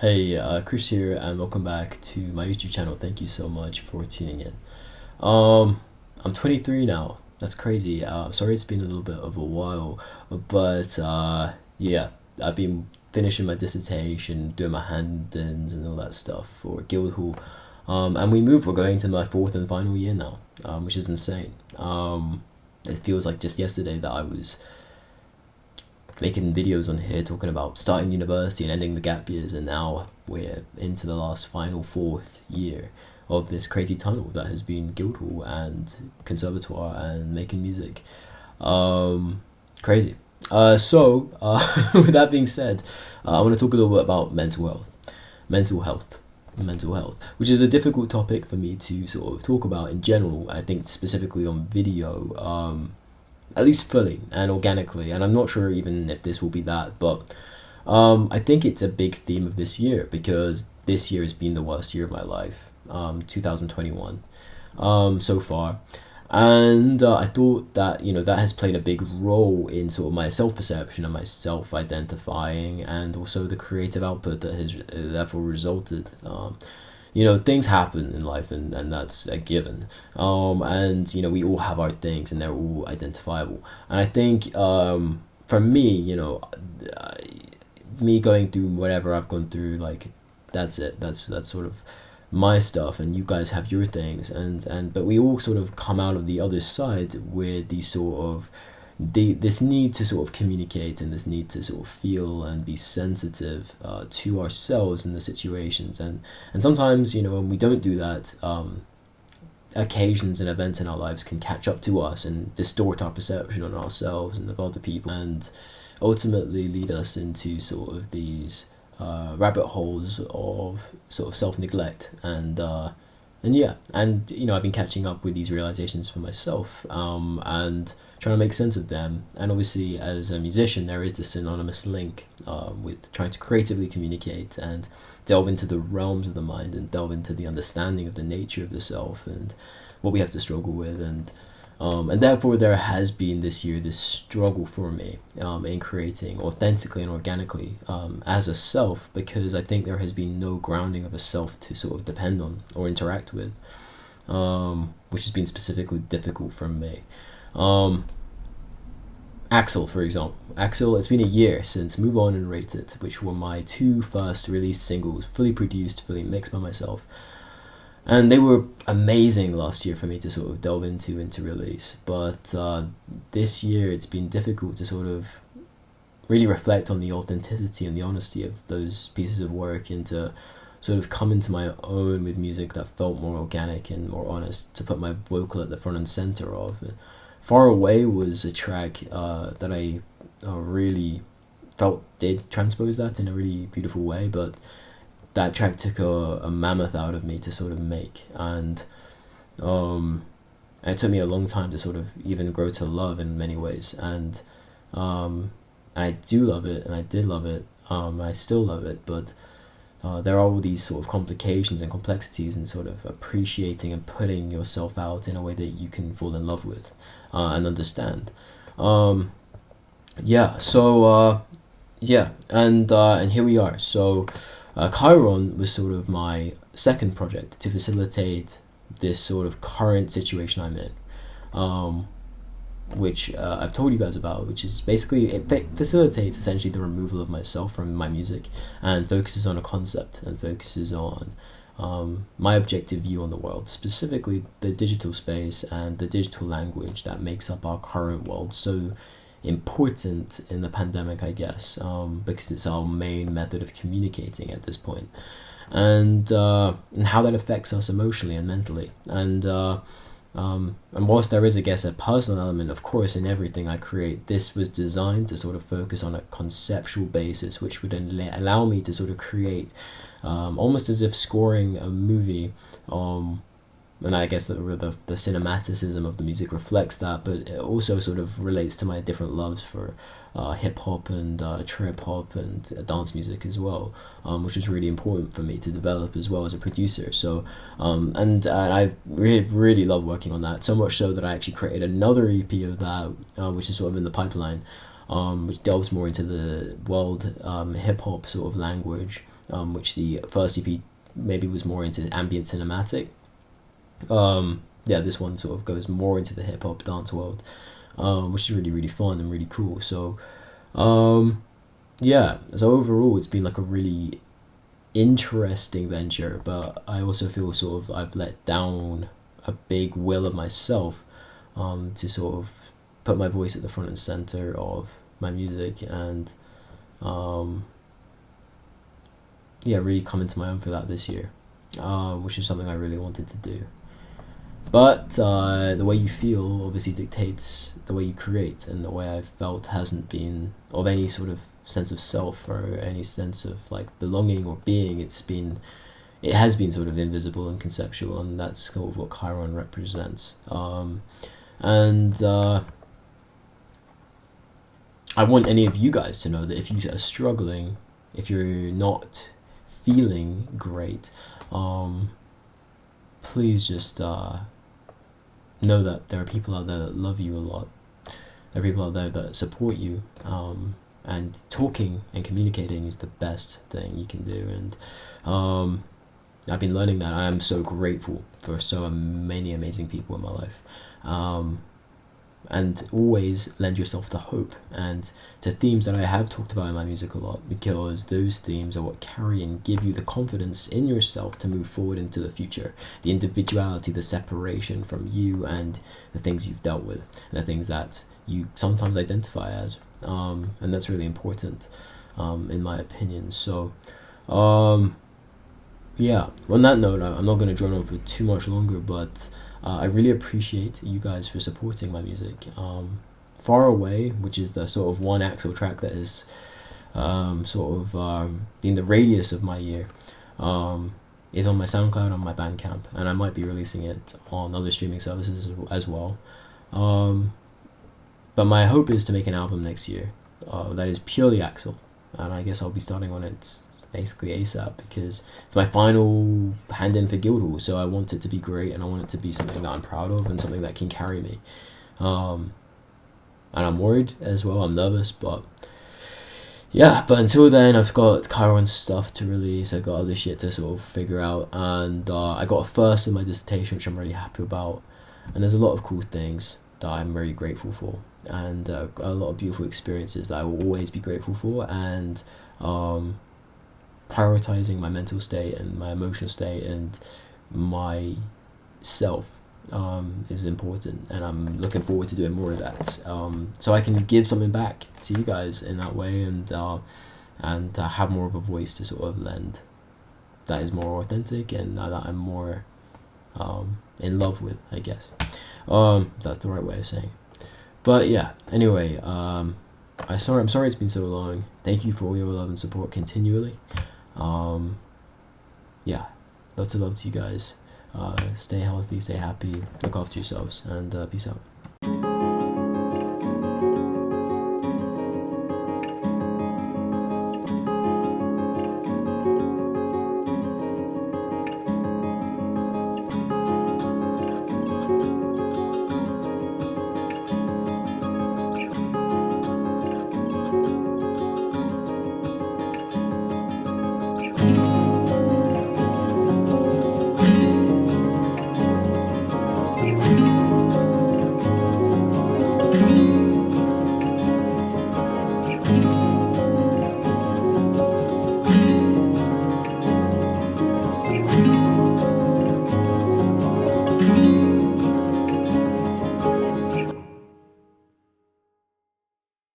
Hey, Chris here, and welcome back to my YouTube channel. Thank you so much for tuning in. Um, I'm 23 now. That's crazy. Sorry it's been a little bit of a while, but yeah, I've been finishing my dissertation, doing my hand-ins and all that stuff for Guildhall. And we're going to my fourth and final year now, which is insane. It feels like just yesterday that I was making videos on here talking about starting university and ending the gap years, and now we're into the last final fourth year of this crazy tunnel that has been Guildhall and Conservatoire and making music. Crazy. With that being said, I want to talk a little bit about mental health, mental health, which is a difficult topic for me to sort of talk about in general. I think specifically on video. At least fully and organically, and I'm not sure even if this will be that, but I think it's a big theme of this year because this year has been the worst year of my life, 2021, so far. And I thought that, that has played a big role in sort of my self-perception and my self-identifying, and also the creative output that has therefore resulted. Things happen in life, and that's a given. And we all have our things, and they're all identifiable. And I think for me, me going through whatever I've gone through, like that's it. That's sort of my stuff, and you guys have your things, and but we all sort of come out of the other side with these sort of this need to sort of communicate, and this need to sort of feel and be sensitive to ourselves in the situations, and sometimes when we don't do that, occasions and events in our lives can catch up to us and distort our perception on ourselves and of other people, and ultimately lead us into sort of these rabbit holes of sort of self-neglect, and yeah, and I've been catching up with these realizations for myself, and trying to make sense of them. And obviously, as a musician, there is this synonymous link with trying to creatively communicate and delve into the realms of the mind, and delve into the understanding of the nature of the self and what we have to struggle with, and therefore there has been this year this struggle for me in creating authentically and organically as a self, because I think there has been no grounding of a self to sort of depend on or interact with, which has been specifically difficult for me. Axel, for example. Axel, it's been a year since Move On and Rate It, which were my two first released singles, fully produced, fully mixed by myself. And they were amazing last year for me to sort of delve into release. But this year it's been difficult to sort of really reflect on the authenticity and the honesty of those pieces of work, and to sort of come into my own with music that felt more organic and more honest, to put my vocal at the front and center of. Far Away was a track that I really felt did transpose that in a really beautiful way, but that track took a mammoth out of me to sort of make, and it took me a long time to sort of even grow to love in many ways, and I do love it, and I did love it, I still love it, but there are all these sort of complications and complexities in sort of appreciating and putting yourself out in a way that you can fall in love with and understand. And here we are. So Chiron was sort of my second project to facilitate this sort of current situation I'm in, which I've told you guys about, which is basically, it facilitates essentially the removal of myself from my music, and focuses on a concept, and focuses on my objective view on the world, specifically the digital space and the digital language that makes up our current world so important in the pandemic, I guess, because it's our main method of communicating at this point, and how that affects us emotionally and mentally. And whilst there is, I guess, a personal element, of course, in everything I create, this was designed to sort of focus on a conceptual basis, which would allow me to sort of create almost as if scoring a movie. And I guess the cinematicism of the music reflects that, but it also sort of relates to my different loves for hip hop and trip hop and dance music as well, which was really important for me to develop as well as a producer. So, and I really love working on that, so much so that I actually created another EP of that, which is sort of in the pipeline, which delves more into the world hip hop sort of language. which the first EP maybe was more into ambient cinematic. Yeah, this one sort of goes more into the hip hop dance world, which is really really fun and really cool. So, yeah. So overall, it's been like a really interesting venture, but I also feel sort of I've let down a big will of myself, to sort of put my voice at the front and center of my music, and yeah, really come into my own for that this year, which is something I really wanted to do. But the way you feel obviously dictates the way you create, and the way I felt hasn't been of any sort of sense of self or any sense of like belonging or being. It has been sort of invisible and conceptual, and that's sort of what Chiron represents. And I want any of you guys to know that if you are struggling, if you're not feeling great, please just know that there are people out there that love you a lot. There are people out there that support you, and talking and communicating is the best thing you can do. And I've been learning that. I am so grateful for so many amazing people in my life. And always lend yourself to hope and to themes that I have talked about in my music a lot, because those themes are what carry and give you the confidence in yourself to move forward into the future. The individuality, the separation from you and the things you've dealt with, and the things that you sometimes identify as, and that's really important, in my opinion. So yeah, on that note, I'm not going to drone on for too much longer, but I really appreciate you guys for supporting my music. Far Away, which is the sort of one Axel track that is been the radius of my year, is on my SoundCloud, on my Bandcamp, and I might be releasing it on other streaming services as well. But my hope is to make an album next year that is purely Axel, and I guess I'll be starting on it basically ASAP, because it's my final hand in for Guildhall, so I want it to be great, and I want it to be something that I'm proud of and something that can carry me. And I'm worried as well, I'm nervous, but yeah, but until then I've got Chiron's stuff to release, I've got other shit to sort of figure out, and I got a first in my dissertation, which I'm really happy about, and there's a lot of cool things that I'm very grateful for, and a lot of beautiful experiences that I will always be grateful for, and prioritizing my mental state and my emotional state and myself is important, and I'm looking forward to doing more of that, so I can give something back to you guys in that way, and have more of a voice to sort of lend that is more authentic, and that I'm more in love with, I guess. That's the right way of saying it. But yeah, anyway, I'm sorry it's been so long. Thank you for all your love and support continually. Yeah, lots of love to you guys. Stay healthy, stay happy, look after yourselves, and peace out.